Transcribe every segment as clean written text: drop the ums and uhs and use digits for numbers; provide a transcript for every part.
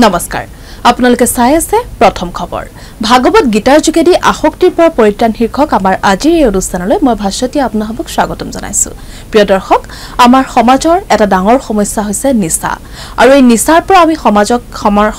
নমস্কাৰ আপোনালোকে চাই আছে প্ৰথম খবৰ ভাগৱত গীতাৰ যোগেদি আসক্তিৰ পৰা পৰিত্ৰাণ শীৰ্ষক আমাৰ আজিৰ এই অনুষ্ঠানলৈ মই ভাস্বতী আপোনালোকক স্বাগতম জনাইছো প্ৰিয় দৰ্শক আমাৰ সমাজৰ এটা ডাঙৰ সমস্যা হৈছে নিচা আৰু এই নিচাৰ পৰা আমি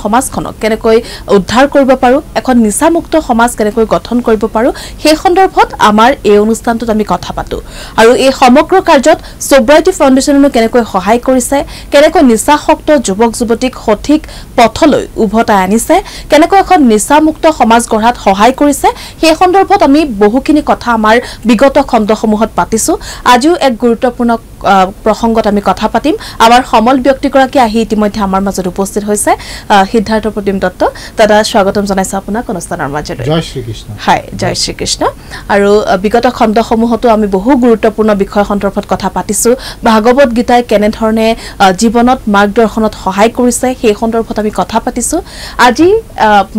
সমাজখনক কেনেকৈ উদ্ধাৰ কৰিব পাৰো এখন নিচামুক্ত সমাজ কেনেকৈ গঠন কৰিব পাৰো সেই সন্দৰ্ভত আমাৰ এই অনুষ্ঠানটোত আমি কথা পাতো আৰু এই সমগ্ৰ কাৰ্যত সোব্ৰাইটি ফাউণ্ডেশ্যনে কেনেকৈ সহায় কৰিছে কেনেকৈ নিচাসক্ত যুৱক যুৱতীক সঠিক পথলৈ উভতাই আনিছে কেনেকৈ এখন নিচামুক্ত সমাজ গঢ়াত সহায় কৰিছে সেই সন্দৰ্ভত আমি বহুখিনি কথা আমাৰ বিগত খণ্ডসমূহত পাতিছো আজিও এক গুৰুত্বপূৰ্ণ প্ৰসংগত আমি কথা পাতিম আমাৰ সমল ব্যক্তিগৰাকী আহি ইতিমধ্যে আমাৰ মাজত উপস্থিত হৈছে সিদ্ধাৰ্থ প্ৰতিম দত্ত দাদা স্বাগতম জনাইছো আপোনাক অনুষ্ঠানৰ মাজত জয় শ্ৰী কৃষ্ণ হাই জয় শ্ৰী কৃষ্ণ আৰু বিগত খণ্ডসমূহতো আমি বহু গুৰুত্বপূৰ্ণ বিষয় সন্দৰ্ভত কথা পাতিছো ভাগৱত গীতাই কেনে ধৰণে জীৱনত মাৰ্গদৰ্শনত সহায় কৰিছে সেই সন্দৰ্ভত আমি কথা পাতিছো আজি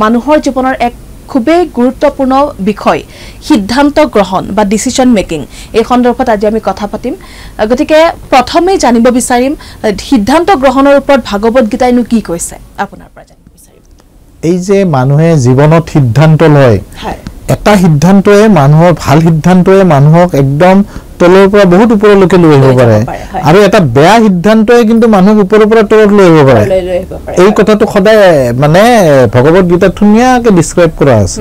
মানুহৰ জীৱনৰ এক খুবেই গুৰুত্বপূৰ্ণ বিষয় সিদ্ধান্ত গ্ৰহণ বা ডিসিশন মেকিং এই সন্দৰ্ভত আজি আমি কথা পাতিম গতিকে প্ৰথমে জানিব বিচাৰিম সিদ্ধান্ত গ্ৰহণৰ ওপৰত ভাগৱত গীতাইনো কি কৈছে আপোনাৰ পৰা জানিব বিচাৰিম এই যে মানুহে জীৱনত সিদ্ধান্ত লয় এটা সিদ্ধান্তয়ে মানুহৰ ভাল সিদ্ধান্তয়ে মানুহক একদম তলৰ পৰা বহুত ওপৰলৈকে লৈ আহিব পাৰে আৰু এটা বেয়া সিদ্ধান্তয়ে কিন্তু মানুহক ওপৰৰ পৰা তলত লৈ আহিব পাৰে এই কথাটো সদায় মানে ভগৱত গীতাত ধুনীয়াকৈ ডিসক্ৰাইব কৰা আছে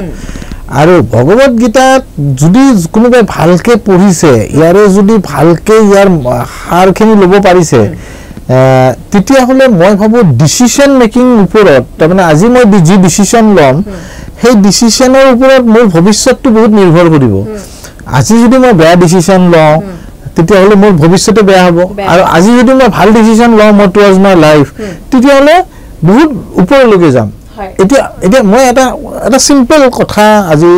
আৰু ভগৱত গীতাত যদি কোনোবাই ভালকে পঢ়িছে ইয়াৰে যদি ভালকে ইয়াৰ সাৰখিনি ল'ব পাৰিছে তেতিয়া হলে মই ভাবো ডিসিশন মেকিং ওপৰত তাৰমানে আজি মই যি ডিসিশন লম সেই ডিসিশনৰ ওপৰত মোৰ ভৱিষ্যতটো বহুত নিৰ্ভৰ কৰিব আজি যদি মই বেয়া ডিসিশন লওঁ তেতিয়া হলে মোৰ ভৱিষ্যতে বেয়া হ'ব আৰু আজি যদি মই ভাল ডিসিশন লওঁ মই টুৱাৰ্ডছ মাই লাইফ তেতিয়া হলে বহুত ওপৰলৈকে যাম এতিয়া মই এটা সিম্পল কথা আজি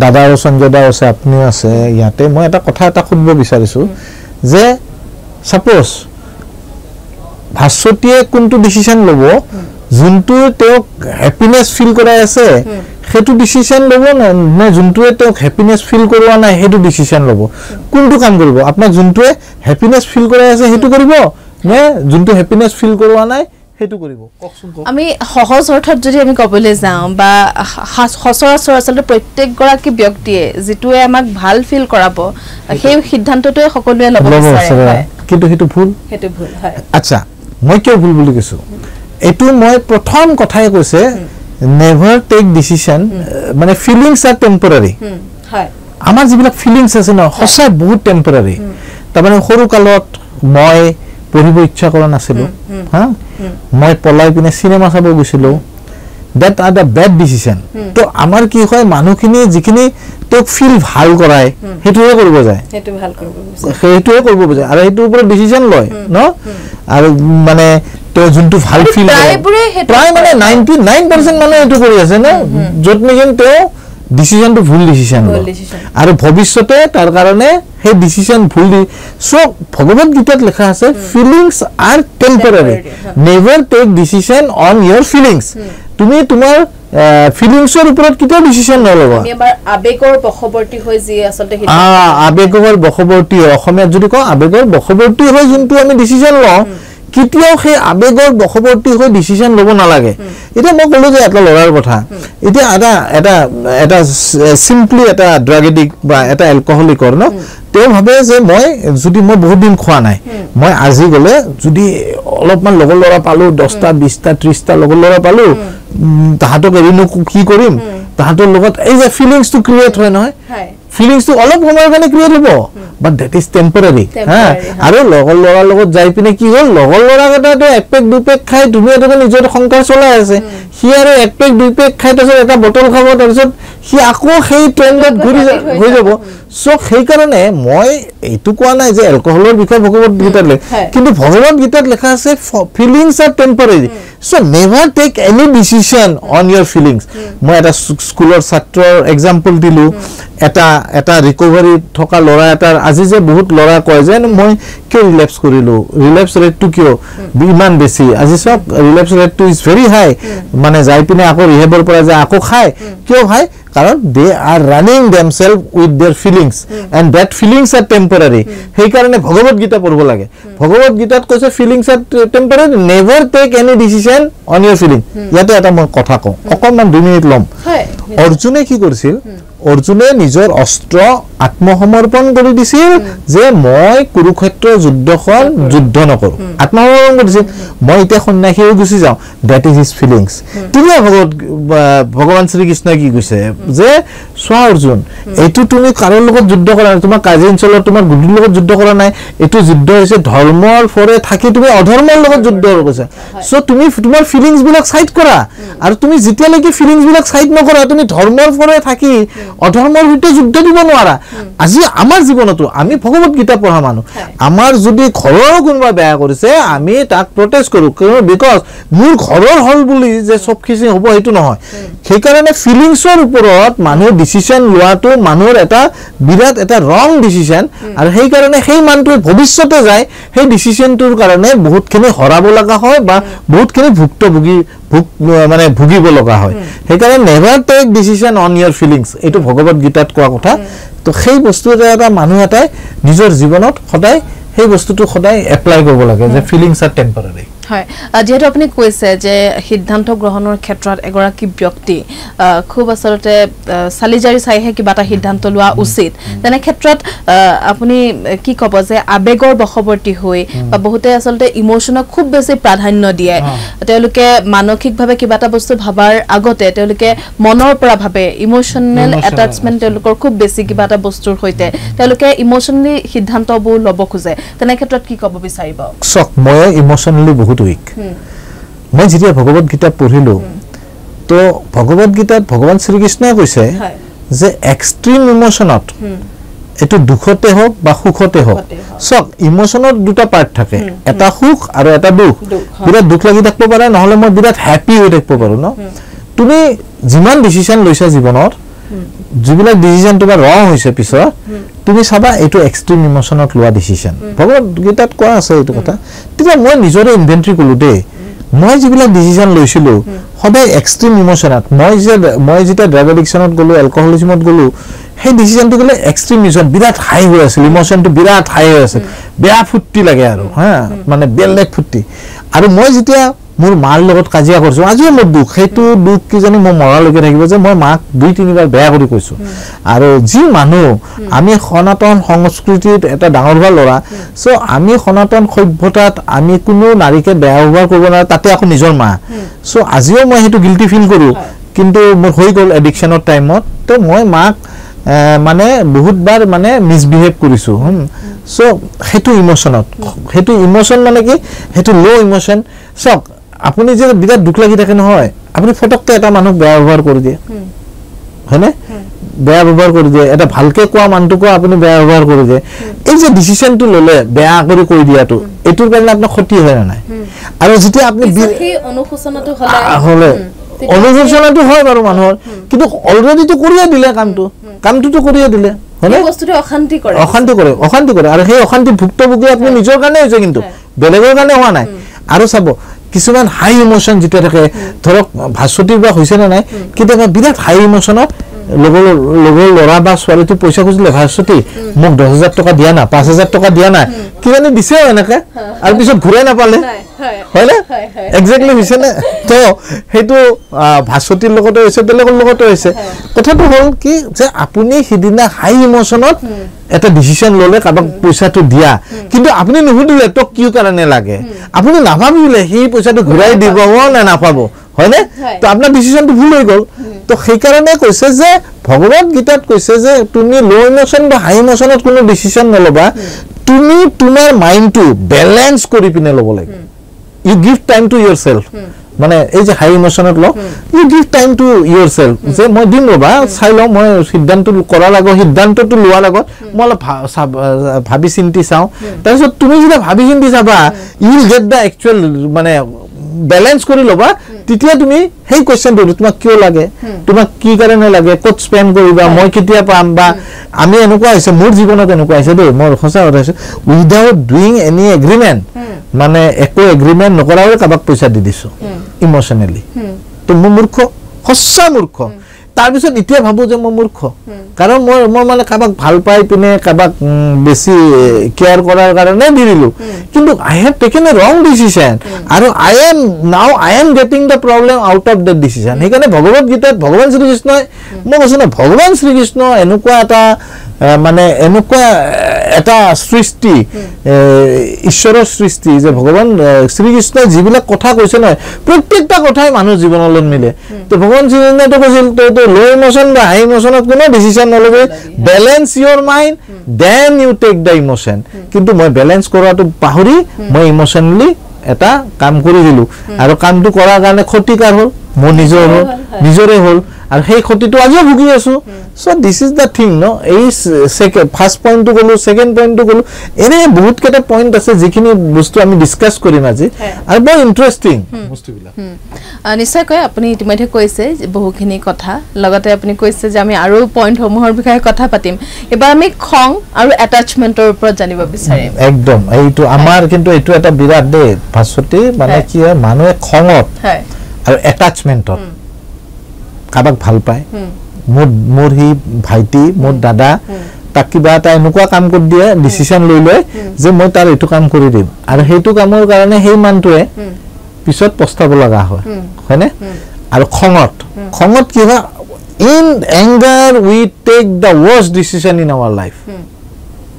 দাদা আৰু সঞ্জয় দা আছে আপুনি আছে ইয়াতে মই এটা কথা এটা খুজিব বিচাৰিছো যে সাপোজ ভাস্বতীয়ে কোনটো ডিসিশন ল'ব যোনটো তেওঁক হ্যাপিনেস ফিল কৰাই আছে হেতু ডিসিশন ল'ব না যোনটোৱে তেওঁক হ্যাপিনেস ফিল কৰোৱা নাই হেতু ডিসিশন ল'ব কোনটো কাম কৰিব আপোনাক যোনটোৱে হ্যাপিনেস ফিল কৰাই আছে হেতু কৰিব নে যোনটো হ্যাপিনেস ফিল কৰোৱা নাই হেতু কৰিব আমি সহজ অৰ্থত যদি আমি কবলৈ যাওঁ বা সচৰাচৰ আচলতে প্ৰত্যেক গৰাকী ব্যক্তিয়ে যেটোৱে আমাক ভাল ফিল কৰাব সেই সিদ্ধান্তটোৱে সকলোৱে ল'ব বিচাৰে কিন্তু হেতু ভুল হয় আচ্ছা মই কিয় ভুল বুলি কৈছো এটো মই প্ৰথম কথাই কৈছে নেভাৰ টেক ডিসিশন মানে ফিলিংস আৰ টেম্পোৰাৰি হয় আমাৰ যিবিলাক ফিলিংস আছে ন হসা বহুত টেম্পোৰাৰি তাৰমানে সৰু কালত মই পঢ়িব ইচ্ছা কৰা নাছিলো হা মই পলাই পিনে সিনেমা চাব গৈছিলো that are the bad decision তো আমাৰ কি হয় মানুহখিনি যিখিনি তোক ফিল ভাল কৰায় হেতুৱে কৰিব যায় হেতুৱে কৰিব যায় আৰু হেতুৰ ওপৰত ডিসিশন লয় ন আৰু মানে তো যোনটো ভাল ফিল প্ৰায় মানে 99% মানুহ এটো কৰি আছে না যত নেকি তো ডিসিশনটো ভুল ডিসিশন আৰু ভৱিষ্যতে তাৰ কাৰণে সেই ডিসিশন ভুল দি সো ভগৱত গীতাত লেখা আছে feelings R টেম্পোৰাৰি never take decision on your feelings তুমি তোমাৰ ফিলিংসৰ ওপৰত কিটা ডিসিশন নলবা আমি এবাৰ আবেগৰ বশৱৰ্তী হৈ যি আসলতে আবেগৰ বশৱৰ্তী অসমীয়াত যদি কওঁ আবেগৰ বশৱৰ্তী হৈ যোনটো আমি ডিসিশন লওঁ কিতিয়াও সেই আবেগৰ বশৱৰ্তী হৈ ডিসিশন ল'ব নালাগে এটা মই কলো যে এটা লৰাৰ কথা এতিয়া এটা সিম্পলি এটা ড্ৰাগ এডিক্ট বা এটা এলকহলিকৰ ন তেও ভাবে যে মই যদি মই বহুত দিন খোৱা নাই মই আজি গলে যদি অলপমান লগৰ লৰা পালো 10টা 20টা 30টা লগৰ লৰা পালো তাহাতক এৰিনো কি কৰিম তাহাতৰ লগত এই যে ফিলিংস টু ক্ৰিয়েট হয় নহয় ফিলিংস টু অলপ সময়ৰ কাৰণে ক্ৰিয়েট হ'ব বাট দ্যাট ইজ টেম্পোৰাৰি হ্যাঁ আৰু লগৰ লৰাৰ লগত যাই পিনে কি হ'ল লগৰ লৰা কেইটাটো এক পেক দুই পেক খাই তুমি এটা নিজৰ সংসাৰ চলাই আছে সি আৰু এক পেক দুই পেক খাই তাৰপিছত এটা বটল খাব তাৰপিছত সি আকৌ সেই ট্ৰেন্ডত ঘূৰি হৈ যাব সো সেই কাৰণে মই এইটো কোৱা নাই যে এলকহলৰ বিষয়ে ভগৱত গীতাত কিন্তু ভগৱত গীতাত লেখা আছে feelings R টেম্পোৰাৰি so never tech any decision on your feelings মই এটা স্কুলৰ ছাত্ৰৰ এক্সাম্পল দিলো এটা এটা ৰিকভাৰী থকা ল'ৰা এটাৰ আজি যে বহুত ল'ৰা কয় যে মই কিয় ৰিলেপ্স কৰিলো ৰিলেপ্স ৰেটটো কিয় ইমান বেছি আজি সব ৰিলেপ্স ৰেটটো ইজ ভেৰি হাই মানে যাই পিনে আকৌ ৰিহেবৰ পৰা যায় আকৌ খায় কিয় ভাই কাৰণ দে R running themself with there feelings and that feelings are temporary সেই কারণে ভগবত গীতা পড়ব লাগে ভগবত গীতাত কৈছে feelings are temporary never tech any decision on your feeling ইয়াতে এটা মই কথা কওঁ অকমান 2 মিনিট লম অৰ্জুনে কি কৰিছিল অৰ্জুনে নিজৰ অস্ত্ৰ আত্মসমৰ্পণ কৰি দিছিল যে মই কুৰুক্ষেত্ৰ যুদ্ধখন যুদ্ধ নকৰো আত্মসমৰ্পণ কৰিছিল মই এতিয়া সন্ন্যাসী হৈ গুচি যাওঁ দ্যাট ইজ হিজ ফিলিংস তুমি ভগৱান শ্ৰী কৃষ্ণই কি কৈছে যে সোৱা অৰ্জুন এটো তুমি কাৰৰ লগত যুদ্ধ কৰা নাই তোমাৰ কাজিনছলৰ তোমাৰ গুডিৰ লগত যুদ্ধ কৰা নাই এটো যুদ্ধ হৈছে ধৰ্মৰ ফৰে থাকি তুমি অধৰ্মৰ লগত যুদ্ধ কৰিছা সো তুমি তোমাৰ ফিলিংস বিলাক সাইড কৰা আৰু তুমি যেতিয়ালৈকে ফিলিংস বিলাক সাইড নকৰা তুমি ধৰ্মৰ ফৰে থাকি অধৰ্মৰ সৈতে যুদ্ধ দিব নোৱাৰা আজি আমাৰ জীৱনতো আমি ভগৱত গীতা পঢ়া মানুহ আমাৰ যদি ঘৰৰ কোনোবা বেয়া কৰিছে আমি তাক প্ৰটেষ্ট কৰো বিকজ মোৰ ঘৰৰ হল বুলি যে সব কিছু হ'ব হেতু নহয় সেই কাৰণে ফিলিংছৰ ওপৰত মানুহ ডিসিশন লোৱাটো মানুহৰ এটা বিৰাট এটা ৰং ডিসিশন আৰু সেই কাৰণে সেই মানটো ভৱিষ্যতে যায় সেই ডিসিশনটোৰ কাৰণে বহুতখিনি হৰাব লগা হয় বা বহুতখিনি ভুক্তভোগী মানে ভুগিব লগা হয় সেই কাৰণে never take decision on your feelings এটো ভগৱত গীতাত কোৱা কথা তো সেই বস্তুটো এটা মানুহ এটাই নিজৰ জীৱনত সদায় সেই বস্তুটো সদায় এপ্লাই কৰিব লাগে যে ফিলিংস আৰ টেম্পোৰাৰি হয় যেহেতু আপনি কৈছে যে সিদ্ধান্ত গ্ৰহণেৰ ক্ষেত্ৰত এগৰাকী ব্যক্তি খুব আসলতে সালিজাৰি চাইহে কিবা এটা সিদ্ধান্ত লোৱা উচিত তেনে ক্ষেত্ৰত আপুনি কি কব যে আবেগৰ বশবৰ্তী হৈ বা বহুতে আসলতে ইমোশনক খুব বেছি প্ৰাধান্য দিয়ে তেওঁলোকে মানসিকভাৱে কিবা এটা বস্তু ভাবাৰ আগতে তেওঁলোকে মনৰ পৰা ভাবে ইমোশনাল অ্যাটাচমেন্ট তেওঁলোকৰ খুব বেছি কিবা এটা বস্তুৰ হৈতে তেওঁলোকে ইমোশনালি সিদ্ধান্তবোৰ লব খোজে তেনে ক্ষেত্ৰত কি কব বিচাৰিব সক মই ইমোশনালি বহুত উইক মই যেতিয়া ভগৱত গীতা পঢ়িলো তো ভগৱত গীতাত ভগৱান শ্ৰী কৃষ্ণই কৈছে যে এক্সট্ৰিম ইমোশনত এটো দুখতে হোক বা সুখতে হোক সক ইমোশনত দুটা পার্ট থাকে এটা সুখ আৰু এটা দুখ বিৰাট দুখ লাগি থাকিব পাৰে নহলে মই বিৰাট হ্যাপি হৈ থাকিব পাৰো ন তুমি যিমান ডিসিশন লৈছা জীৱনত যিবিলাক ডিসিশন তোমাৰ ৰং হৈছে পিছত তুমি চাবা এটো এক্সট্ৰিম ইমোশনত লোৱা ডিসিশন ভগৱত গীতাত কোৱা আছে এটো কথা তেতিয়া মই নিজৰে ইনভেন্টৰি কলো দে মই যিবিলাক ডিসিশন লৈছিলো সদায় এক্সট্ৰিম ইমোশনত মই যেটা ড্ৰাগ এডিকশনত গলো এলকহলিজমত গলো সেই ডিসিশনটো গলে এক্সট্ৰিম ইমোশন বিৰাট হাই হৈ আছিল ইমোশনটো বিৰাট হাই হৈ আছিল বেয়া ফুটি লাগে আৰু হা মানে বেলেগ ফুটি আৰু মই যেতিয়া মোৰ মাৰ লগত কাজিয়া কৰিছো আজিও মোৰ দুখ হেতু দুখ কি জানি মই মৰালৈকে থাকিব যে মই মাক 2-3 বাৰ বেয়া কৰি কৈছো আৰু যি মানুহ আমি সনাতন সংস্কৃতিত এটা ডাঙৰ ভাল লৰা সো আমি সনাতন সভ্যতাত আমি কোনো নাৰীকে বেয়া ব্যৱহাৰ কৰিব না তাতে আকৌ নিজৰ মা সো আজিও মই হেতু গিল্টি ফিল কৰো কিন্তু মোৰ হৈ গল এডিকশনৰ টাইমত তো মই মাক মানে বহুত বাৰ মানে মিসবিহেভ কৰিছো সো হেতু ইমোশন মানে কি হেতু লো ইমোশন সক আপুনি যে বিৰাট দুখ লাগি থাকে নহয় আপুনি ফটকতে এটা মানুহ বেয়া ব্যৱহাৰ কৰি দিয়ে হয়নে বেয়া ব্যৱহাৰ কৰি দিয়ে এটা ভালকে কোৱা মানুহটোকো আপুনি বেয়া ব্যৱহাৰ কৰি দিয়ে এই যে ডিসিশনটো ললে বেয়া কৰি কৈ দিয়াটো এটোৰ কাৰণে আপোনাৰ ক্ষতি হয় না নাই আৰু যেতিয়া আপুনি অনুশোচনাটো অনুশোচনাটো হয় বাৰু মানুহৰ কিন্তু অলৰেডি তো কৰিয়ে দিলে কামটো কৰিয়ে দিলে হয়নে বস্তুটো অশান্তি কৰে আৰু সেই অশান্তি ভুক্তভোগী আপুনি নিজৰ কাৰণে হৈছে কিন্তু বেলেগৰ কাৰণে হোৱা নাই আৰু চাব কিছুমান হাই ইমোশন যেটা থাকে ধৰক ভাস্বতীৰ বা হৈছে না নাই কিবা বিৰাট হাই ইমোশনত লগৰ লৰা বা ছোৱালীটো পইচা খুজিলে ভাস্বতী মোক 10,000 টকা দিয়া না 5,000 টকা দিয়া না কি জানি দিছে এনেকে আৰু পিছত ঘূৰাই নাপালে হয়নে এক্স্যাক্টলি হৈছে না তো হেতু ভাস্বতীৰ লগতে হৈছে বেলেগৰ লগতে হৈছে কথাটো হল কি যে আপুনি হিদিনা হাই ইমোশনত এটা ডিসিশন ললে কাবাক পইচাটো দিয়া কিন্তু আপুনি নুহুদিলে তো কি কাৰণে লাগে আপুনি নাভাবিলে সেই পইচাটো ঘূৰাই দিব না নাপাব হয়নে তো আপোনাৰ ডিসিশনটো ভুল হৈ গল তো সেই কাৰণে কৈছে যে ভগৱত গীতাত কৈছে যে তুমি লো ইমোশন বা হাই ইমোশনত কোনো ডিসিশন নলবা তুমি তোমাৰ মাইন্ডটো ব্যালেন্স কৰি পিনে লব লাগে ইউ গিভ টাইম টু ইয়োৰসেলফ মানে এই যে হাই ইমোশনত ল ইউ গিভ টাইম টু ইয়োৰসেলফ যে মই দিম ৰবা চাই লওঁ মই সিদ্ধান্ত কৰাৰ আগত সিদ্ধান্তটো লোৱাৰ আগত মই ভাবি চিন্তি চাওঁ তাৰপিছত তুমি যেতিয়া ভাবি চিন্তি চাবা you will get the actual মানে ব্যালেন্স কৰি লবা তেতিয়া তুমি সেই কোৱেশ্চনটো তোমাক কিয় লাগে তোমাক কি কাৰণে লাগে ক'ত স্পেন্ড কৰিবা মই কেতিয়া পাম বা আমি এনেকুৱা হৈছে মোৰ জীৱনত এনেকুৱা হৈছে দেই মোৰ সঁচা কথা হৈছে উইদাউট ডুইং এনি এগ্ৰিমেণ্ট মানে একো এগ্ৰিমেণ্ট নকৰাও কাবাক পইচা দি দিছো ইমোশনেলি তো মই মূৰ্খ সঁচা মূৰ্খ তাৰপিছত এতিয়া ভাবো যে মই মূৰ্খ কাৰণ মই মানে কাবাক ভাল পাই পিনে কাবাক বেছি কেয়াৰ কৰাৰ কাৰণে দিৰিলো কিন্তু আই হেভ টেকেন এ ৰং ডিসিশন আৰু I am getting the problem out of that decision সেইকাৰণে ভগৱত গীতাত ভগৱান শ্ৰীকৃষ্ণই মই কৈছো না ভগৱান শ্ৰীকৃষ্ণ এনেকুৱা এটা মানে এনেকুৱা এটা সৃষ্টি ঈশ্বৰৰ সৃষ্টি যে ভগৱান শ্ৰীকৃষ্ণই যিবিলাক কথা কৈছে নহয় প্ৰত্যেকটা কথাই মানুহ জীৱনলৈ মিলে তো ভগৱান শ্ৰীকৃষ্ণই তো কৈছিল তো লো ইমোশন বা হাই ইমোশনত কোনো ডিসিশন নলবে balance your mind then you take the emotion কিন্তু মই ব্যালেন্স কৰাটো পাহৰি মই ইমোশনালি এটা কাম কৰি দিলো আৰু কামটো কৰাৰ কাৰণে ক্ষতিকাৰ হ'ল মোৰ নিজৰে হ'ল আৰু সেই ক্ষতিটো আজিও ভুগি আছো so this is the thing no এই সেকেন্ড ফার্স্ট পয়েন্ট টু গলো সেকেন্ড পয়েন্ট টু গলো এনে বহুত কেটা পয়েন্ট আছে যিখিনি বস্তু আমি ডিসকাস কৰিম আজি আৰু বহুত ইন্টাৰেষ্টিং বস্তুবিলা নিশ্চয় কয় আপুনি ইতিমধ্যে কৈছে বহুখিনি কথা লগতে আপুনি কৈছে যে আমি আৰু পয়েন্ট সমূহৰ বিষয়ে কথা পাতিম এবাৰ আমি খং আৰু অ্যাটাচমেন্টৰ ওপৰত জানিব বিচাৰিম একদম এইটো আমাৰ কিন্তু এইটো এটা বিৰাট দে ভাস্বতী মানে কি হয় মানুহে খঙত আৰু অ্যাটাচমেন্টত কাবাক ভাল পায় মোৰ হি ভাইটি মোৰ দাদা তাক কিবা এটা এনেকুৱা কাম কৰি দিয়ে ডিসিশন লৈ লয় যে মই তাৰ এইটো কাম কৰি দিম আৰু সেইটো কামৰ কাৰণে সেই মানটোৱে পিছত পস্তাব লগা হয় হয়নে আৰু খঙত কি হয় in anger we take the worst decision in our life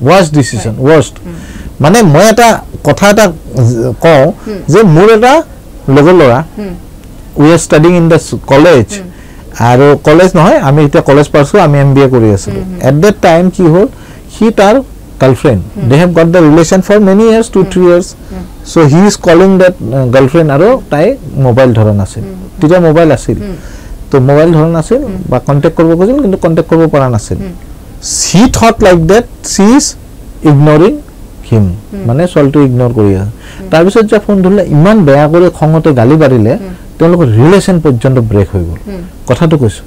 worst decision worst মানে মই এটা কথা এটা কওঁ যে মোৰ এটা লগৰ ল'ৰা we are studying in the college আৰু কলেজ নহয় আমি এটা কলেজ পাছো আমি এমবিএ কৰি আছো at that time কি হল he tar girlfriend they have got the relation for many years 2-3 years so he is calling that girlfriend আৰু তাই মোবাইল ধৰন আছে তিটা মোবাইল আছিল তো মোবাইল ধৰন আছিল বা কন্টাক্ট কৰিব কৈছিল কিন্তু কন্টাক্ট কৰিব পৰা নাছিল she thought like that she is ignoring him মানে সলটো ইগনোর কৰি আছে তাৰ পিছত যে ফোন ধৰলে ইমান বেয়া কৰি খঙতে গালি বাৰিলে তেওঁলোকৰ ৰিলেশন পৰ্যন্ত ব্ৰেক হৈ গল কথাটো কৈছো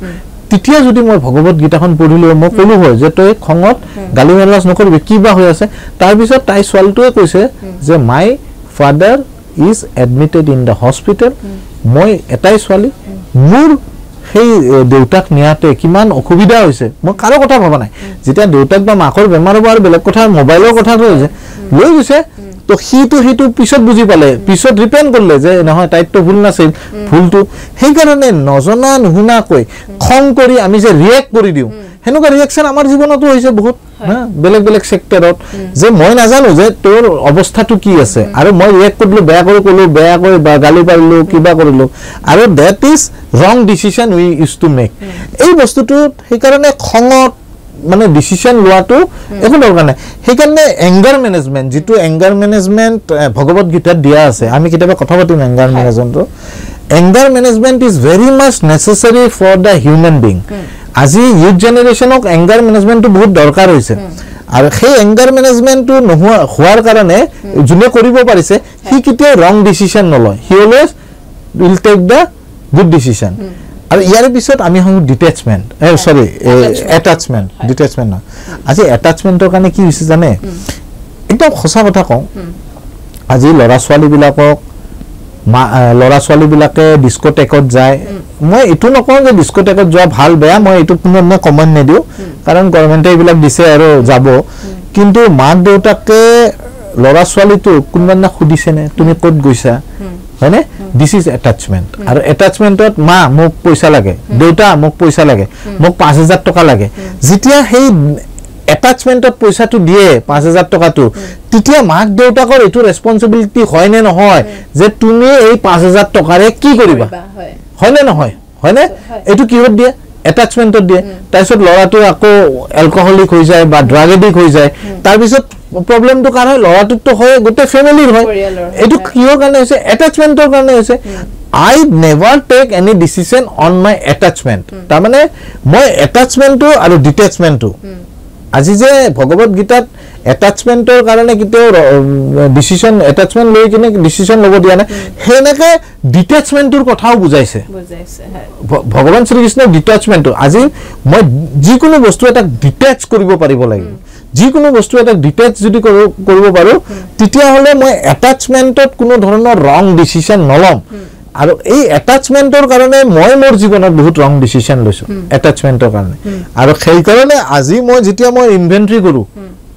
তিতিয়া যদি মই ভগৱত গীতাখন পঢ়িলো মই কলো হয় যে তই খঙত গালি গালাজ নকৰিবি কিবা হৈ আছে তাৰ পিছত তাই সলটোৱে কৈছে যে my father is admitted in the hospital মই এটাই ছোৱালী মোৰ সেই দেউতাক নিয়াতে কিমান অসুবিধা হৈছে মই কাৰো কথা ভাবা নাই যেতিয়া দেউতাক বা মাকৰ বেমাৰ হ'ব আৰু বেলেগ কথা মোবাইলৰ কথা হৈছে লৈ গৈছে তো হিটো পিছত বুজি পালে পিছত ৰিপেন্ট কৰিলে যে নহয় তাইতো ভুল নাছিল ভুলটো সেই কাৰণে নজনা নুহুনা কৈ খং কৰি আমি যে ৰিয়েক্ট কৰি দিও হেনুকা ৰিয়েকশন আমাৰ জীৱনতো হৈছে বহুত বেলেগ সেক্টৰত যে মই নাজানো যে তোৰ অৱস্থাটো কি আছে আৰু মই ৰিয়েক্ট কৰিলো বেয়া কৰি বা গালি পাৰিলো কিবা কৰিলো আৰু দ্যাট ইজ ৰং decision we use to make এই বস্তুটো সেই কাৰণে খঙত মানে ডিসিশন লোৱাটো একো দৰকাৰ নাই সেইকাৰণে এংগাৰ মেনেজমেন্ট যেটো এংগাৰ মেনেজমেন্ট ভগৱত গীতাত দিয়া আছে আমি কিতাবা কথা পাতিম এংগাৰ মেনেজমেন্টৰ anger management is very much necessary for the human being আজি ইউথ জেনাৰেশনক এংগাৰ মেনেজমেন্টটো বহুত দৰকাৰ হৈছে আৰু সেই এংগাৰ মেনেজমেন্টটো হোৱাৰ কাৰণে যোনে কৰিব পাৰিছে হি কিতে ৰং ডিসিশন নলয় he always will take the good decision আৰু ইয়াৰ পিছত আমি হম ডিটাচমেন্ট অ্যাটাচমেন্ট ডিটাচমেন্ট না আজি অ্যাটাচমেন্টৰ কাৰণে কি হৈছে জানে একদম খসা কথা কওঁ আজি লৰা ছোৱালী বিলাকে ডিস্কোটেকত যায় মই এটো নকওঁ যে ডিস্কোটেকত যোৱা ভাল বেয়া মই এটো কোনো না কমেন্ট নেদিও কাৰণ গৱৰ্ণমেণ্টে এইবিলাক দিছে আৰু যাব কিন্তু মাক দেউতাকে লৰা ছোৱালীটো কোনবানা খুদিছে নে তুমি ক'ত গৈছা হয়নে দিস ইজ অ্যাটাচমেন্ট আৰু অ্যাটাচমেন্টত মা মোক পইচা লাগে দেউতা মোক পইচা লাগে মোক 5000 টকা লাগে যেতিয়া সেই অ্যাটাচমেন্টত পইচাটো দিয়ে 5000 টকাটো তিতিয়া মাক দেউতাকৰ এটো ৰেসপন্সিবিলিটি হয় নে নহয় যে তুমি এই 5000 টকাৰে কি কৰিবা হয় নে নহয় হয়নে এটো কিহত দিয়ে অ্যাটাচমেন্টত দিয়ে তাৰপিছত লৰাটো আকৌ এলকহলিক হৈ যায় বা ড্ৰাগ এডিক্ট হৈ যায় তাৰপিছত প্ৰবলেমটো কাৰ হয় লৰাটোতো হয় গোটে ফ্যামিলিৰ হয় এটো কিহৰ কাৰণে হৈছে অ্যাটাচমেন্টৰ কাৰণে হৈছে I never take any decision on my attachment তাৰ মানে মই attachment আৰু detachment আজি যে ভগৱত গীতাত এটাচমেন্টৰ কাৰণে কিতেও ডিসিশন এটাচমেন্ট লৈ কিনে ডিসিশন লব দিয়া নাই হেনেকে ডিটাচমেন্টৰ কথাও বুজাইছে ভগৱান শ্ৰীকৃষ্ণ ডিটাচমেন্ট আজি মই যিকোনো বস্তু এটা ডিটাচ কৰিব পাৰিব লাগিব যিকোনো বস্তু এটা ডিটাচ যদি কৰিব পাৰো তেতিয়া হলে মই এটাচমেন্টত কোনো ধৰণৰ ৰং ডিসিশন নলম আৰু এই এটাচমেন্টৰ কাৰণে মই মোৰ জীৱনত বহুত ৰং ডিসিশন লৈছো এটাচমেন্টৰ কাৰণে আৰু সেই কাৰণে আজি মই যেতিয়া মই ইনভেন্টৰি কৰো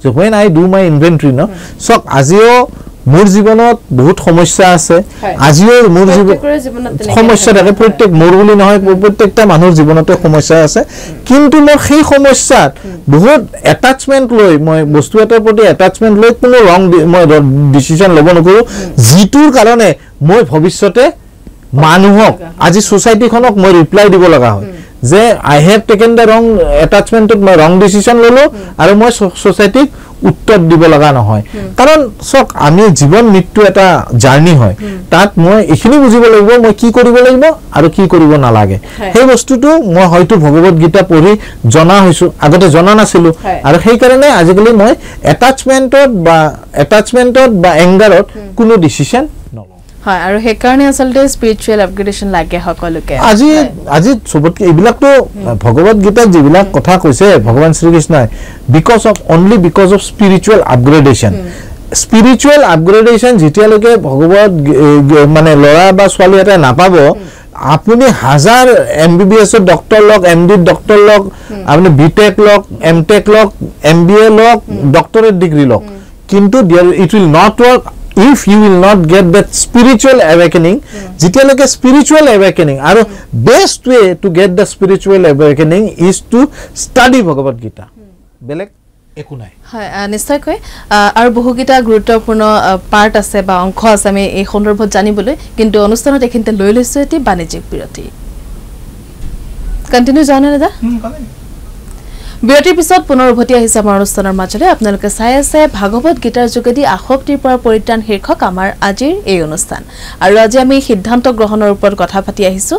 যে when I do my inventory no so আজিও মোৰ জীৱনত বহুত সমস্যা আছে আজিও মোৰ জীৱনত সমস্যা থাকে প্ৰত্যেক মোৰ বুলি নহয় প্ৰত্যেকটা মানুহৰ জীৱনতে সমস্যা আছে কিন্তু মই সেই সমস্যাত বহুত এটাচমেন্ট লৈ মই বস্তু এটাৰ প্ৰতি এটাচমেন্ট লৈ কোনো ৰং মই ডিসিশন ল'ব নকৰো যিটোৰ কাৰণে মই ভৱিষ্যতে মানুহক আজি সোসাইটিখনক মই ৰিপ্লাই দিব লগা হয় যে I have taken the wrong attachment to my wrong decision ললো আৰু মই সোসাইটিক উত্তৰ দিব লগা নহয় কাৰণ সক আমি জীৱন মৃত্যু এটা জাৰ্নি হয় তাত মই এখিনি বুজিব লাগিব মই কি কৰিব লাগিব আৰু কি কৰিব নালাগে সেই বস্তুটো মই হয়তো ভগৱত গীতা পঢ়ি জনা হৈছো আগতে জনা নাছিলো আৰু সেই কাৰণে আজিকালি মই এটাচমেন্টত বা এংগাৰত কোনো ডিসিশন হয় আৰু হে কাৰণে আসলতে স্পিৰিচুৱেল আপগ্ৰেডেশন লাগে সকলোকে আজি সবতকে এইবিলাকটো ভগৱত গীতাত যিবিলাক কথা কৈছে ভগৱান শ্ৰীকৃষ্ণই বিকজ অফ স্পিৰিচুৱেল আপগ্ৰেডেশন যেতিয়ালৈকে ভগৱত মানে লৰা বা ছোৱালী এটা নাপাব আপুনি হাজাৰ এমবিবিএছ ডক্টৰ লক এমডি ডক্টৰ লক আপুনি বিটেক লক এমটেক লক এমবিএ লক ডক্টৰেট ডিগ্ৰী লক কিন্তু it will not work if you will not get that spiritual awakening jitialeke spiritual awakening aro best way to get the spiritual awakening is to study bhagavad gita belek eku nai হয় নিশ্চয় কয় আৰু বহুকিটা গুৰুত্বপূৰ্ণ part আছে বা অংশ আছে আমি এই সন্দৰ্ভত জানিবলৈ কিন্তু অনুষ্ঠানত এখিনতে লৈ লৈছো এটি বাণিজ্যিক বিৰতি কন্টিনিউ জানা দাদা বিৰতিৰ পিছত পুনৰ উভতি আহিছে আমাৰ অনুষ্ঠানৰ মাজলৈ আপোনালোকে চাই আছে ভাগৱত গীতাৰ যোগেদি আসক্তিৰ পৰা পৰিত্ৰাণ শীৰ্ষক আমাৰ আজিৰ এই অনুষ্ঠান আৰু আজি আমি সিদ্ধান্ত গ্ৰহণৰ ওপৰত কথা পাতি আহিছো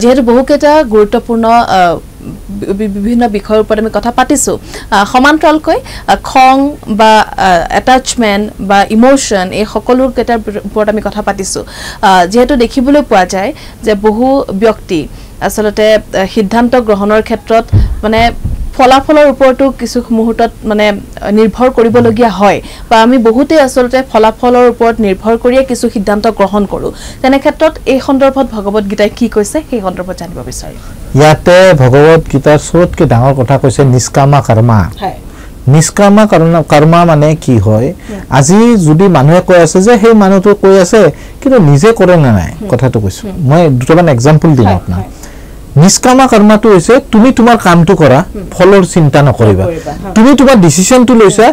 যেহেতু বহুকেইটা গুৰুত্বপূৰ্ণ বিভিন্ন বিষয়ৰ ওপৰত আমি কথা পাতিছো সমান্তৰালকৈ খং বা এটাচমেন্ট বা ইমোশন এই সকলো কেইটাৰ ওপৰত আমি কথা পাতিছো যেহেতু দেখিবলৈ পোৱা যায় যে বহু ব্যক্তি আসলতে সিদ্ধান্ত গ্ৰহণৰ ক্ষেত্ৰত মানে ফলাফলৰ ওপৰতো কিছু মুহূৰ্তত মানে নিৰ্ভৰ কৰিবলগীয়া হয় বা আমি বহুতে আসলতে ফলাফলৰ ওপৰত নিৰ্ভৰ কৰি কিছু সিদ্ধান্ত গ্ৰহণ কৰো তেনে ক্ষেত্ৰত এই সন্দৰ্ভত ভগৱত গীতাই কি কৈছে সেই সন্দৰ্ভত জানিব বিচাৰি ইয়াতে ভগৱত গীতাৰ সবতকৈ ডাঙৰ কথা কৈছে নিষ্কামা কৰ্মা হয় নিষ্কামা কৰ্মা মানে কি হয় আজি যদি মানুহে কৈ আছে যে সেই মানুহটো কৈ আছে কিন্তু নিজে কৰে না নাই কথাটো কৈছো মই দুটামান এক্সাম্পল দিম আপোনাক নিষ্কামা কৰ্মাটো হৈছে তুমি তোমাৰ কামটো কৰা ফলৰ চিন্তা নকৰিবা তুমি তোমাৰ ডিসিশনটো লৈছা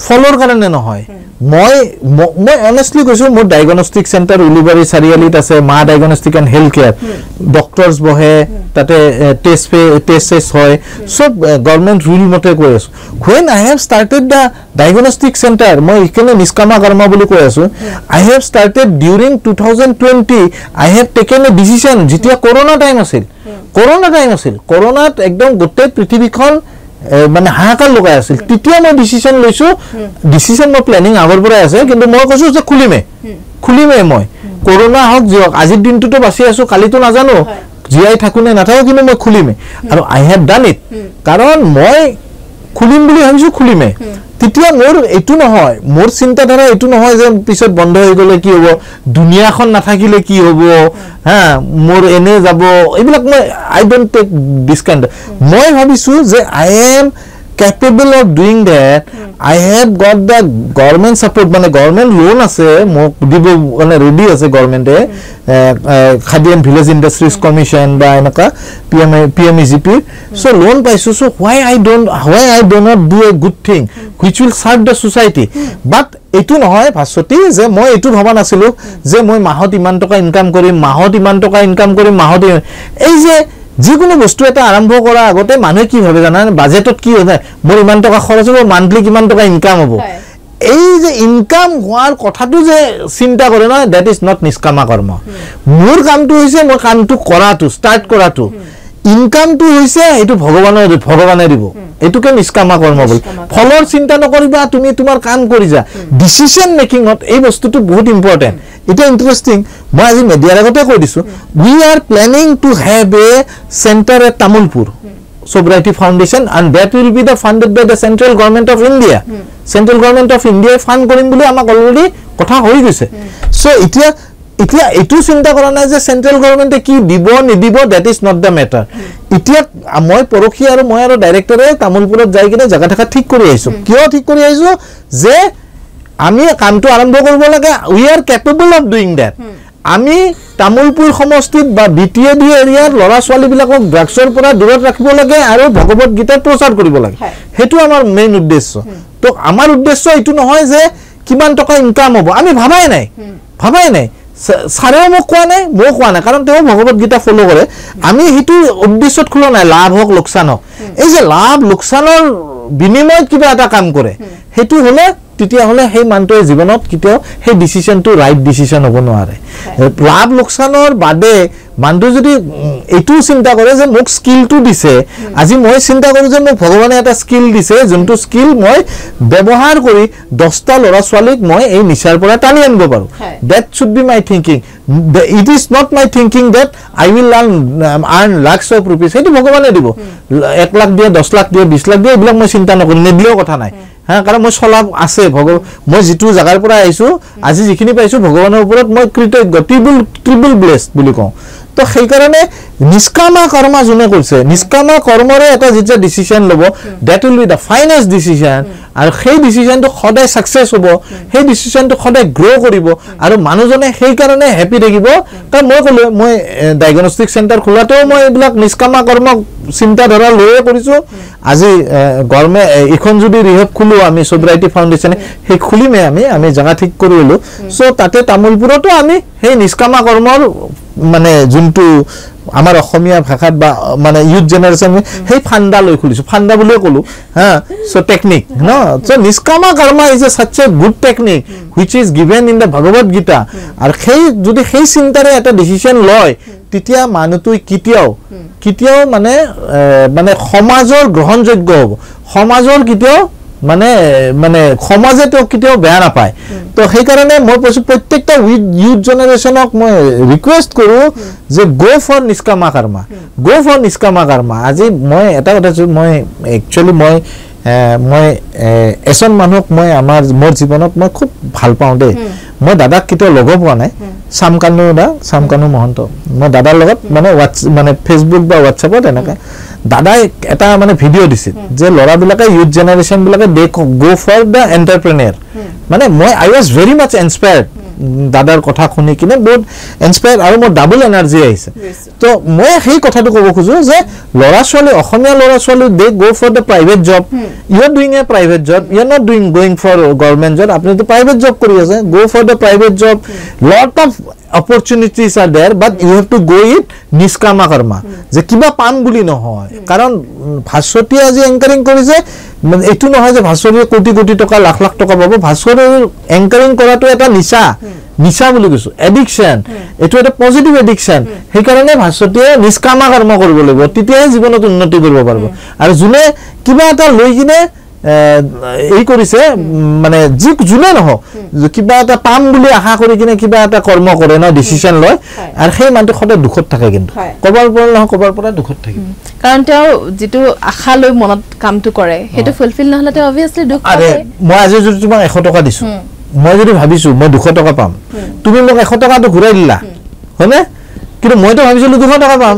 ফলৰ কাৰণে নহয় মই অনেস্টলি কৈছো মোৰ ডায়াগনস্টিক সেন্টাৰ উলিবাৰী চাৰিআলিত আছে মা diagnostic and health care doctors বহে তাতে টেষ্ট হয় সব গভৰ্নমেন্ট ৰুল মতে কৈ আছো when I have started the diagnostic center মই ইকনে নিষ্কামা কৰ্মা বুলি কৈ আছো I have started during 2020 I have taken a decision যেতিয়া কৰোনা টাইম আছিল কৰোনাত একদম গোটেই পৃথিৱীখন মানে হাহাকাৰ লগাই আছিল তেতিয়া মই ডিসিশন লৈছো ডিসিশন মই প্ল্যানিং আগৰ পৰা আছে কিন্তু মই কৈছো যে খুলিমে মই কৰোনা হক যিওক আজিৰ দিনটোতো বাছি আছো কালিতো নাজানো জিয়াই থাকুনে নাথাকো কিন্তু মই খুলিমে আৰু I have done it কাৰণ মই খুলিম বুলি ভাবিছো খুলিমে তেতিয়া মোৰ এটু নহয় মোৰ চিন্তা ধাৰা এটু নহয় যে পিছত বন্ধ হৈ গলে কি হ'ব দুনিয়াখন নাথাকিলে কি হ'ব হ্যাঁ মোৰ এনে যাব এইবিলাক মই I don't take this kind মই ভাবিছো যে I am capable of doing that I have got the government support মানে government loan আছে মোক দিব মানে ৰেডি আছে গভৰ্নমেন্টে Khadi and village industries commission বা এনেকা PMEGP so loan পাইছো so why I do not do a good thing which will serve the society but এটু নহয় ভাসতি যে মই এটু ভাবা নাছিলো যে মই মাহত ইমান টকা ইনকাম কৰিম মাহত এই যে যিকোনো বস্তু এটা আৰম্ভ কৰা আগতে মানুহে কি ভাবে জানা বাজেটত কি হয় মোৰ ইমান টকা খৰচ হ'ব মান্থলি কিমান টকা ইনকাম হ'ব এই যে ইনকাম হোৱাৰ কথাটো যে চিন্তা কৰে না দ্যাট ইজ নট নিষ্কামা কৰ্ম মোৰ কামটো হৈছে মই কামটো কৰাটো ষ্টাৰ্ট কৰাটো ইনকামটো হৈছে এটো ভগৱানে দিব এটুকে নিষ্কামা কৰ্ম বল ফলৰ চিন্তা নকৰিবা তুমি তোমাৰ কাম কৰি যা ডিসিশন মেকিংত এই বস্তুটো বহুত ইম্পৰ্টেন্ট এটা ইন্টাৰেস্টিং মই আজি মিডিয়াৰ আগতে কৈ দিছো we are planning to have a centre at Tamulpur Sobriety Foundation and that will be the funded by the central government of India. Central government of India fund korim boli amak already kotha hoi gise. So itia etu chinta kora nai je central government e ki dibo nidibo that is not the matter. Itia moi porokhi aru moi aru director e Tamulpurot jai kine jaga thaka thik kori aisu. Kyo thik kori aisu je ami kamto arambho koribo lage we are capable of doing that. আমি তামুলপুৰ সমষ্টিত বা BTAD এৰিয়াৰ লৰা ছোৱালী বিলাকক ড্ৰাগছৰ পৰা দূৰত ৰাখিব লাগে আৰু ভগৱত গীতাৰ প্ৰচাৰ কৰিব লাগে হেতু আমাৰ মেইন উদ্দেশ্য তো আমাৰ উদ্দেশ্য এটো নহয় যে কিমান টকা ইনকাম হ'ব আমি ভাবাই নাই সাৰেও মোক কোৱা নাই মই কোৱা নাই কাৰণ তেওঁ ভগৱত গীতা ফলো কৰে আমি হেতু উদ্দেশ্যত খোলা নাই লাভ হওক লোকসান হওক এই যে লাভ লোকসানৰ বিনিময়ত কিবা এটা কাম কৰে হেতু হলে তেতিয়া হলে সেই মানটোৰ জীৱনত কিতেও সেই ডিসিশনটো ৰাইট ডিসিশন হ'ব নোৱাৰে লাভ লোকসানৰ বাদে মানটো যদি এটু চিন্তা কৰে যে মোক স্কিলটো দিছে আজি মই চিন্তা কৰো যে মোক ভগৱানে এটা স্কিল দিছে যোনটো স্কিল মই ব্যৱহাৰ কৰি 10টা লৰা ছোৱালীক মই এই নিচাৰ পৰা টানি আনিব পাৰো that should be my thinking it is not my thinking that I will earn lakhs of rupees হেতু ভগৱানে দিব 1 লাখ দিয়ে 10 লাখ দিয়ে 20 লাখ দিয়ে এইবিলাক মই চিন্তা নকৰো নেদিও কথা নাই হ্যাঁ কাৰণ মই চলাব আছে মই যেটো জাগাৰ পৰা আইছো আজি যিখিনি পাইছো ভগৱানৰ ওপৰত মই কৃতজ্ঞ ট্ৰিপল ব্লেসড বুলি কওঁ তো সেই কাৰণে নিষ্কামা কৰ্ম জনে কৰিছে নিষ্কামা কৰ্মৰে এটা যেটা ডিসিশন লব that will be the finest decision আৰু সেই ডিসিশনটো সদায় সাকসেস হ'ব সেই ডিসিশনটো সদায় গ্ৰো কৰিব আৰু মানুহজনে সেই কাৰণে হ্যাপি থাকিব কাৰণ মই কলো মই ডায়াগনস্টিক সেন্টাৰ খোলাটো মই এইবিলাক নিষ্কামা কৰ্ম চিন্তা ধৰা লয়ে কৰিছো আজি গৰমে এখন যদি ৰিহেব খুলো আমি সোব্ৰাইটি ফাউন্ডেশনে সেই খুলিমে আমি জাগা ঠিক কৰিলো সো তাতে তামুলপুৰতো আমি সেই নিষ্কামা কৰ্মৰ মানে যোনটো আমাৰ অসমীয়া ভাষাত বা মানে ইউথ জেনাৰেশন সেই ফান্ডা লৈ খুলিছো ফান্ডা বুলি কলো হ্যাঁ সো টেকনিক নো সো নিষ্কামা কৰ্ম is a such a good technique which is given in the Bhagavad Gita আৰু সেই যদি সেই চিন্তাৰে এটা ডিসিশন লয় তেতিয়া মানুহটো কিতিয়াও মানে সমাজৰ গ্ৰহণযোগ্য হ'ব সমাজৰ কিতিয়াও মানে সমাজে তো কিতিয়াও বেয়া না পায় তো সেই কাৰণে মই প্ৰত্যেকটা ইউথ জেনাৰেশনক মই ৰিকুৱেষ্ট কৰো যে গো ফৰ নিষ্কামা কৰ্ম আজি মই এটা কথা মই একচুয়ালি মই এজন মানুহক মই মোৰ জীৱনত মই খুব ভাল পাওঁ দে মই দাদাক কিতিয়াও লগ পোৱা নাই সামকানু মহন্ত মই দাদাৰ লগত মানে ফেসবুক বা হোৱাটছএপত এনেকা দাদাই এটা মানে ভিডিও দিছিল যে লৰা বিলাকে ইউথ জেনাৰেশন বিলাকে দে গো ফৰ দা এন্টাৰপ্ৰেনিয়ৰ মানে মই আই ওয়াজ ভেৰি মাচ ইন্সপায়াৰ্ড দাদাৰ কথা শুনি কিনে বহুত ইন্সপায়াৰ্ড আৰু মোৰ ডাবল এনাৰ্জি আহিছে তো মই সেই কথাটো ক'ব খুজো যে লৰা ছোৱালী অসমীয়া লৰা ছোৱালী they go for the private job you are doing a private job you are not going for government job আপুনি তো প্ৰাইভেট জব কৰি আছে go for the private job lot of opportunities are there but you have to go it niskama karma je kiba pan buli nohoy karon bhaswati aji anchoring korise etu nohoy je bhaswati koti toka lakh toka pabo bhaswati anchoring korato eta nisha buli koisu addiction etu eta positive addiction he karone bhaswati niskama karma koribo lagbo titia jibonot unnoti koribo parbo aru june kiba eta loi kine এই কৰিছে মানে G জুনে নহ কিবা এটা পাম বুলি আশা কৰি কিনে কিবা এটা কৰ্ম কৰে ন ডিসিশন লয় আৰু সেই মানটো খতে দুখত থাকে কিন্তু কবৰ পৰা দুখত থাকে কাৰণ তেওঁ যেটো আশা লৈ মনত কামটো কৰে হেতু ফুলফিল নহলে তে obviously দুখ পায় আৰে মই আজি যদি তোমাক 100 টকা দিছো মই যদি ভাবিছো মই 200 টকা পাম তুমি মোক 100 টকাটো ঘূৰাই দিলা হয়নে কিন্তু মই তো ভাবিছিলো 200 টকা পাম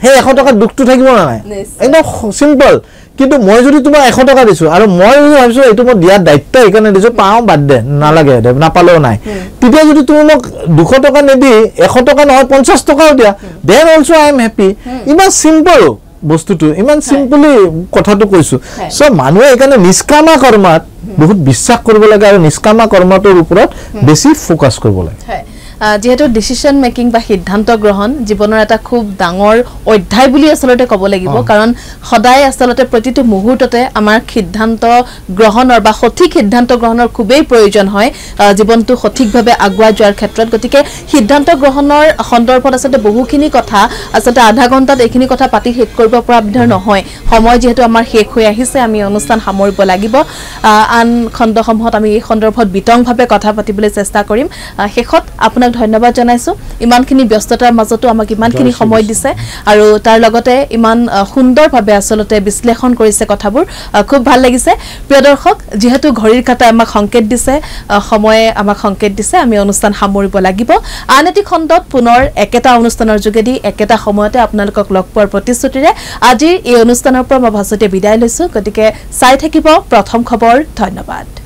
সেই 100 টকা দুখটো থাকিব না নাই একদম সিম্পল কিন্তু মই যদি তোমাক 100 টকা দিছো আৰু মই যদি ভাবিছো এটো মই দিয়া দায়িত্ব এখানে দিছো পাও বাদ দে নালাগে না পালেও নাই তেতিয়া যদি তুমি মোক 200 টকা নেদি 100 টকা নহয় 50 টকাও দিয়া then also I am happy ইমান সিম্পল বস্তুটো ইমান সিম্পলি কথাটো কৈছো সো মানুহে এখানে নিষ্কামা কৰ্মত বহুত বিশ্বাস কৰিব লাগে আৰু নিষ্কামা কৰ্মটোৰ ওপৰত বেছি ফোকাস কৰিব লাগে যেহেতু ডিসিশন মেকিং বা সিদ্ধান্ত গ্ৰহণ জীৱনৰ এটা খুব ডাঙৰ অধ্যায় বুলি আসলতে ক'ব লাগিব কাৰণ সদায় আসলতে প্ৰতিটো মুহূৰ্ততে আমাৰ সিদ্ধান্ত গ্ৰহণৰ বা সঠিক সিদ্ধান্ত গ্ৰহণৰ খুবেই প্ৰয়োজন হয় জীৱনটো সঠিকভাৱে আগুৱাই যোৱাৰ ক্ষেত্ৰত গতিকে সিদ্ধান্ত গ্ৰহণৰ সন্দৰ্ভত আসলতে বহুখিনি কথা আসলতে আধা ঘণ্টাত এইখিনি কথা পাতি শেষ কৰিব পৰা বিধৰ নহয় সময় যেহেতু আমাৰ শেষ হৈ আহিছে আমি অনুষ্ঠান সামৰিব লাগিব আন খণ্ডসমূহত আমি এই সন্দৰ্ভত বিতংভাৱে কথা পাতিবলৈ চেষ্টা কৰিম শেষত আপোনাক ধন্যবাদ জনাইছো ইমানখিনি ব্যস্ততাৰ মাজতো আমাক ইমানখিনি সময় দিছে আৰু তাৰ লগতে ইমান সুন্দৰভাৱে আসলতে বিশ্লেষণ কৰিছে কথাবোৰ খুব ভাল লাগিছে প্ৰিয় দৰ্শক যেহেতু ঘড়ীৰ কাঁটাই আমাক সংকেত দিছে সময়ে আমাক সংকেত দিছে আমি অনুষ্ঠান সামৰিব লাগিব আন এটি খণ্ডত পুনৰ একেটা অনুষ্ঠানৰ যোগেদি একেটা সময়তে আপোনালোকক লগ পোৱাৰ প্ৰতিশ্ৰুতিৰে আজিৰ এই অনুষ্ঠানৰ পৰা মই ভাষতে বিদায় লৈছো গতিকে চাই থাকিব প্ৰথম খবৰ ধন্যবাদ